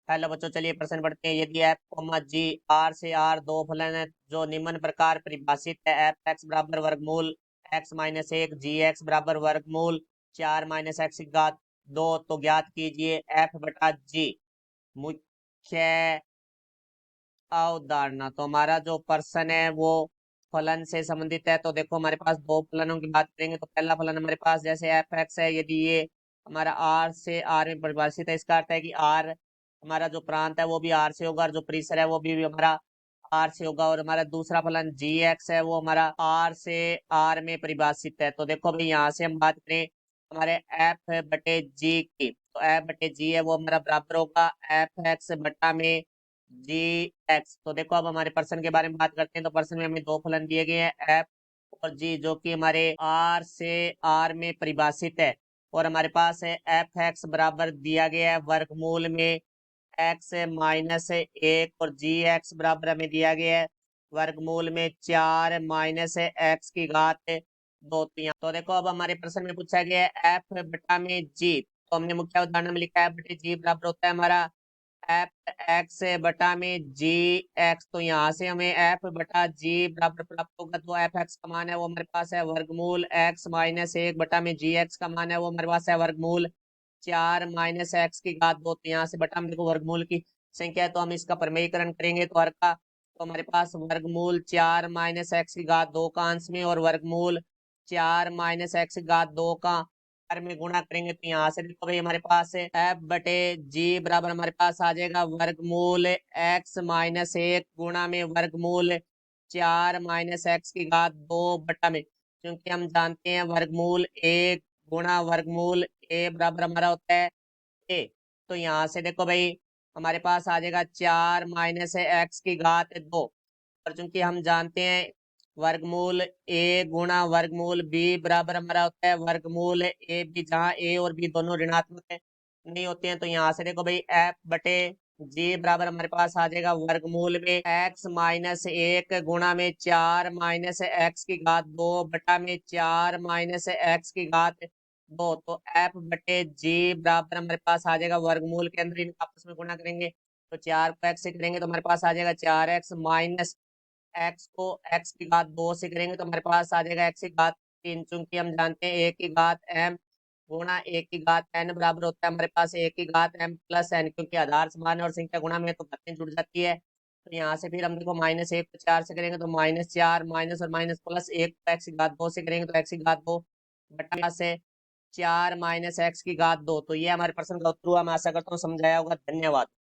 Hello बच्चों, चलिए प्रश्न पढ़ते हैं। यदि एफ कोमा जी आर से आर दो फलन है जो निम्न प्रकार परिभाषित है, एफ एक्स बराबर वर्गमूल एक्स माइनस एक, जी एक्स बराबर वर्गमूल चार माइनस एक्स की घात दो, तो ज्ञात कीजिए एफ बटा जी। मुख्य अवधारणा, तो हमारा जो प्रश्न है वो फलन से संबंधित है। तो देखो, हमारे पास दो फलनों की बात करेंगे। तो पहला फलन हमारे पास जैसे एफ एक्स है, यदि ये हमारा आर से आर में परिभाषित है, इसका अर्थ है कि आर हमारा जो प्रांत है वो भी आर से होगा और जो परिसर है वो भी हमारा आर से होगा। और हमारा दूसरा फलन जी एक्स है वो हमारा आर से आर में परिभाषित है। तो देखो भाई, यहाँ से हम बात करें हमारे एफ बटे जी की, तो एफ बटे जी है वो हमारा बराबर होगा एफ एक्स बटा में जी एक्स। तो देखो, अब हमारे पर्सन के बारे में बात करते हैं। तो पर्सन में हमें दो फलन दिए गए हैं, एफ और जी, जो कि हमारे आर से आर में परिभाषित है। और हमारे पास है एफ एक्स बराबर दिया गया है वर्गमूल में एक्स माइनस एक, और जी एक्स बराबर हमें दिया गया है वर्गमूल में चार माइनस एक्स की घात दो। तो देखो, अब हमारे प्रश्न में पूछा गया है एफ बटा में जी। तो हमने मुख्य उदाहरण में लिखा है बटे जी बराबर होता है हमारा एफ एक्स बटा में जी एक्स। तो यहाँ से हमें एफ बटा जी बराबर प्राप्त होगा। तो एफ एक्स का मान है वो हमारे पास है वर्गमूल एक्स माइनस एक बटा में जी एक्स का मान है वो हमारे पास है वर्गमूल चार माइनस एक्स की घात दो। तो यहाँ से बटा में देखो वर्गमूल की संख्या है, तो हम इसका प्रमेयीकरण करेंगे तो हर का, तो हमारे पास वर्गमूल चार माइनस एक्स की घात दो का अंश में और वर्गमूल चार माइनस एक्स की घात दो का में गुणा करेंगे। तो यहाँ से देखो भाई, हमारे पास है एफ बटे जी बराबर हमारे पास आ जाएगा वर्गमूल एक्स माइनस एक गुणा में वर्गमूल चार माइनस एक्स की घात दो बटा में, क्योंकि हम जानते हैं वर्गमूल एक गुणा वर्गमूल ए बराबर हमारा होता है ए। तो यहाँ से देखो भाई, हमारे पास आ जाएगा चार माइनस एक्स की घात दो। और चूंकि हम जानते हैं वर्गमूल ए गुणा वर्गमूल बी बराबर हमारा होता है वर्गमूल ए बी, जहाँ ए और बी दोनों ऋणात्मक नहीं होते हैं। तो यहाँ से देखो भाई, एफ बटे जी बराबर हमारे पास आ जाएगा वर्गमूल में एक्स माइनस एक गुणा में चार माइनस एक्स की घात दो बटा में चार माइनस एक्स की घात दो। तो एफ बटे जी बराबर हमारे पास आ जाएगा वर्गमूल के अंदर इनका आपस में गुणा करेंगे। तो चार को एक्स से करेंगे तो हमारे पास आ जाएगा चार एक्स माइनस एक्स को एक्स की घात दो से करेंगे तो हमारे पास आ जाएगा एक्स की घात तीन। चूंकि हम जानते हैं एक की घात एम गुणा एक की घात एन बराबर होता है हमारे पास एक की घात एम प्लस एन, क्योंकि आधार समान है और संख्या गुणा में तो घातें जुड़ जाती है। तो यहाँ से फिर हम देखो माइनस एक को चार से करेंगे तो माइनस चार माइनस और माइनस प्लस एक को एक्स की घात दो से करेंगे तो एक्स की घात दो बटा से चार माइनस एक्स की घात दो। तो ये हमारे प्रश्न का उत्तर हुआ। मैं आशा करता हूँ समझाया होगा। धन्यवाद।